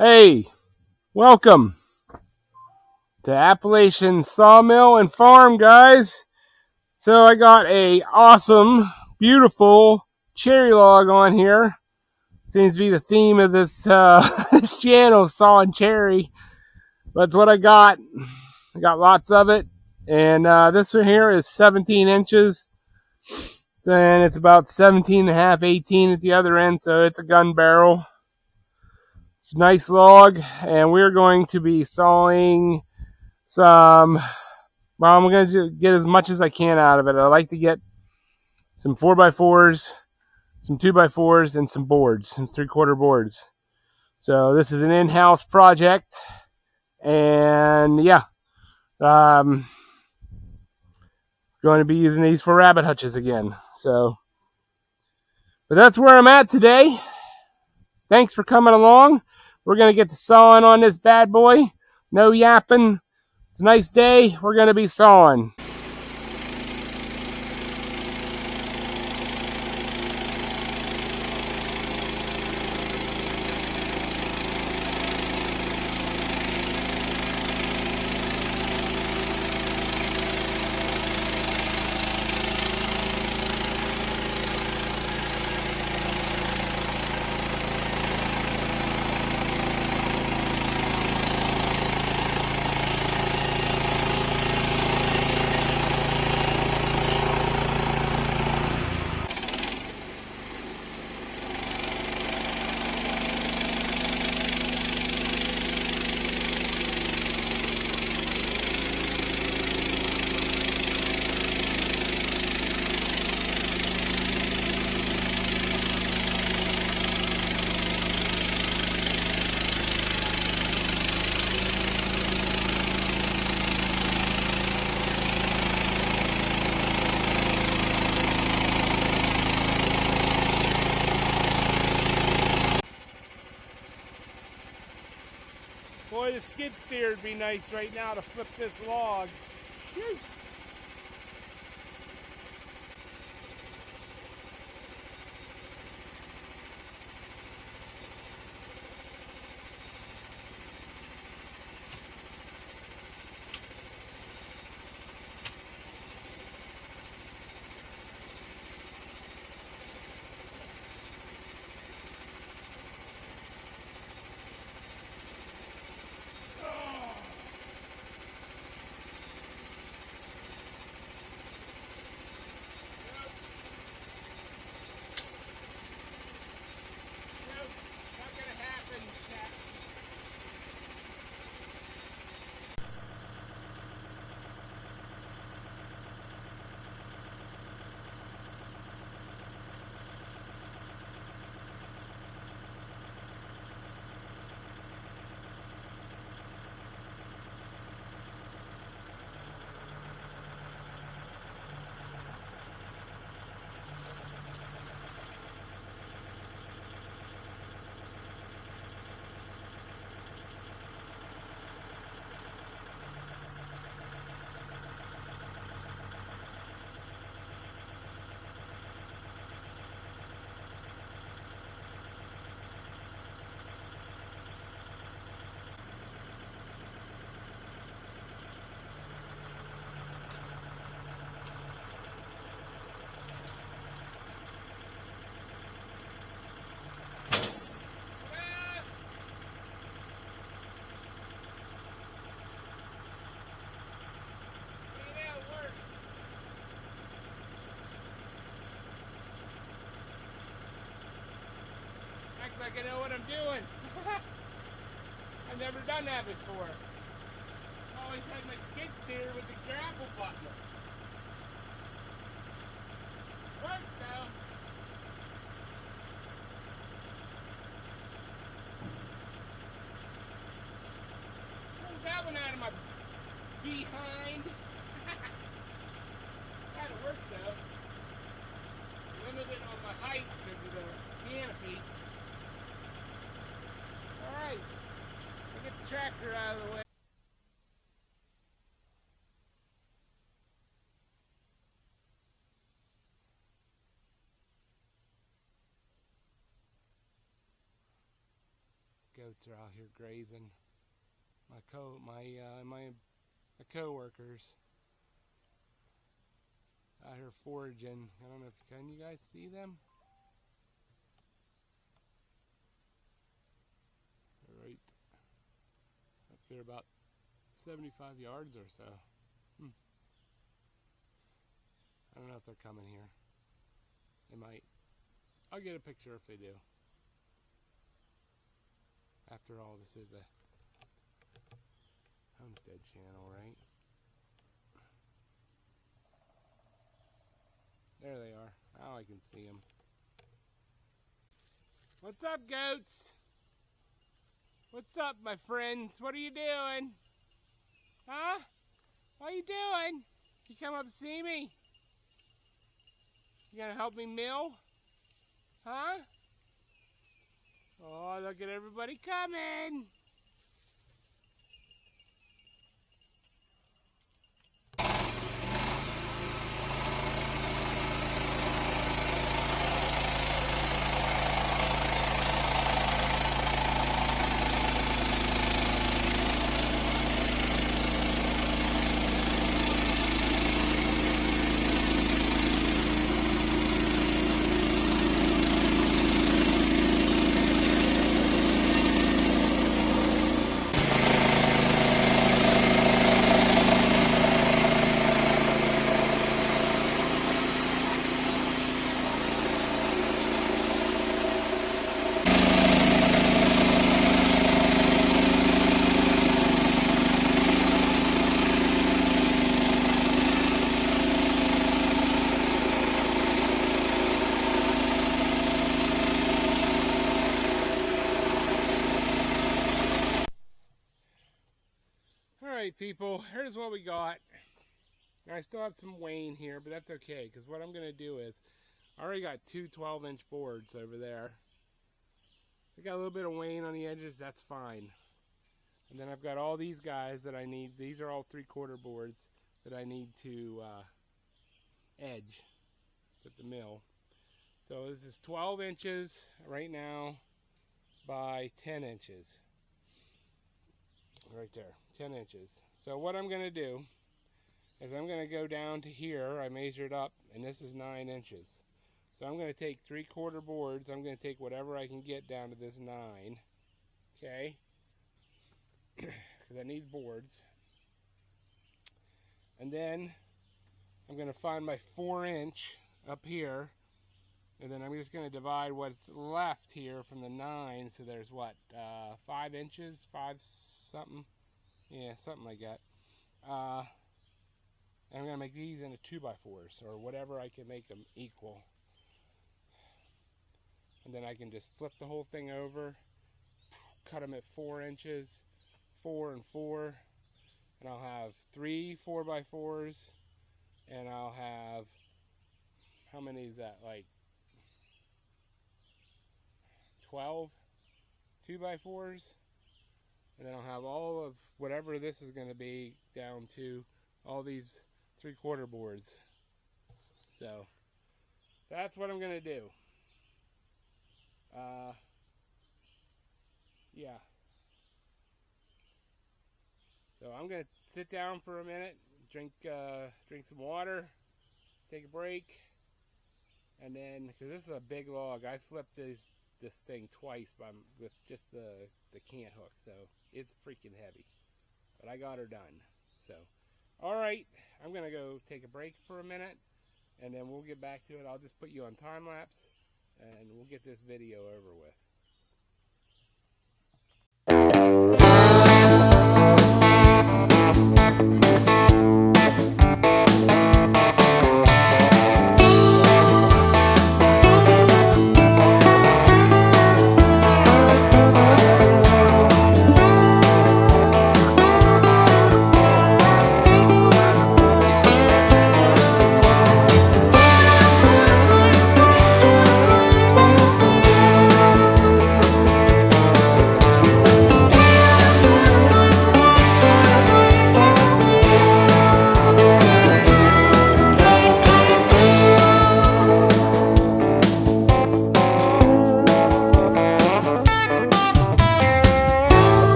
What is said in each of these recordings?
Hey, welcome to Appalachian Sawmill and Farm, guys. So I got a awesome, beautiful cherry log on here. Seems to be the theme of this this channel, sawing cherry. That's what I got. I got lots of it, and this one here is 17 inches, and it's about 17 and a half, 18 at the other end. So it's a gun barrel. It's a nice log, and we're going to be sawing some. Well, I'm going to get as much as I can out of it. I like to get some 4x4s, some 2x4s, and some boards, some 3/4 boards. So this is an in-house project, and yeah, going to be using these for rabbit hutches again. So, but that's where I'm at today. Thanks for coming along. We're going to get to sawing on this bad boy. No yapping. It's a nice day. We're going to be sawing. Boy, the skid steer would be nice right now to flip this log. Shoot. Like I know what I'm doing. I've never done that before. Always had my skid steer with the grapple button. Worked though. Pulled that one out of my behind. Kinda worked though. Limited on my height because of the canopy. Alright, I'll get the tractor out of the way. Go goats are out here grazing. My co-workers out here foraging. I don't know if can you guys see them? They're right up there about 75 yards or so. I don't know if they're coming here. They might. I'll get a picture if they do. After all, this is a homestead channel, right? There they are. Now I can see them. What's up, goats? What's up, my friends? What are you doing? Huh? What are you doing? You come up to see me? You gonna help me mill? Huh? Oh, look at everybody coming! Alright people, here's what we got. Now, I still have some wane here, but that's okay, because what I'm going to do is, I already got two 12-inch boards over there. I got a little bit of wane on the edges, that's fine. And then I've got all these guys that I need. These are all 3/4 boards that I need to edge with the mill. So this is 12 inches right now by 10 inches. Right there, 10 inches. So what I'm going to do is I'm going to go down to here. I measured up, and this is 9 inches. So I'm going to take 3/4 boards. I'm going to take whatever I can get down to this 9. Okay? Because I need boards. And then I'm going to find my 4-inch up here. And then I'm just going to divide what's left here from the 9. So there's what? 5 inches? 5 something? Yeah, something like that. And I'm going to make these into 2x4s or whatever I can make them equal. And then I can just flip the whole thing over, cut them at 4 inches, 4 and 4, and I'll have 3 4x4s, and I'll have, how many is that, like 12 2x4s, and then I'll have all of whatever this is going to be down to all these 3/4 boards. So that's what I'm going to do. Yeah. So I'm going to sit down for a minute, drink some water, take a break, and then, because this is a big log, I flipped this thing twice with just the cant hook, so it's freaking heavy. But I got her done. So, alright, I'm going to go take a break for a minute, and then we'll get back to it. I'll just put you on time lapse, and we'll get this video over with.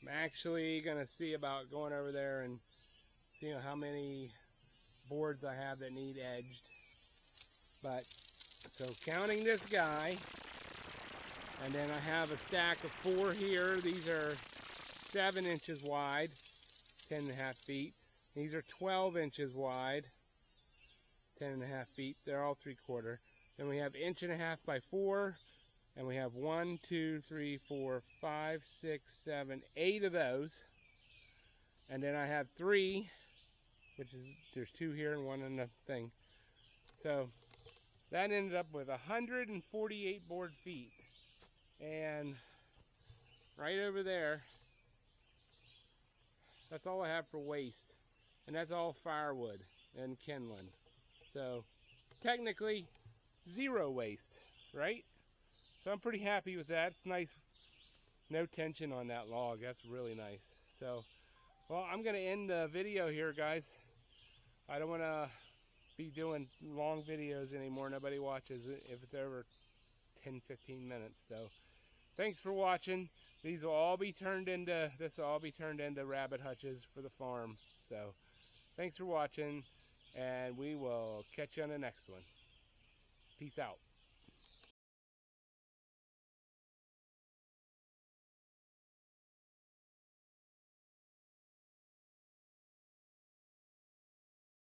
I'm actually going to see about going over there and seeing how many boards I have that need edged. But, so counting this guy, and then I have a stack of 4 here. These are 7 inches wide, 10.5 feet. These are 12 inches wide, 10.5 feet. They're all 3/4. Then we have 1.5 by 4, and we have 1, 2, 3, 4, 5, 6, 7, 8 of those. And then I have 3, which is, there's 2 here and 1 in the thing. So that ended up with 148 board feet. And right over there, that's all I have for waste. And that's all firewood and kindling. So technically 0 waste, right? So I'm pretty happy with that. It's nice, no tension on that log. That's really nice. So, well, I'm gonna end the video here, guys. I don't wanna be doing long videos anymore. Nobody watches it if it's over 10-15 minutes. So thanks for watching. This will all be turned into rabbit hutches for the farm. So thanks for watching, and we will catch you on the next one. Peace out.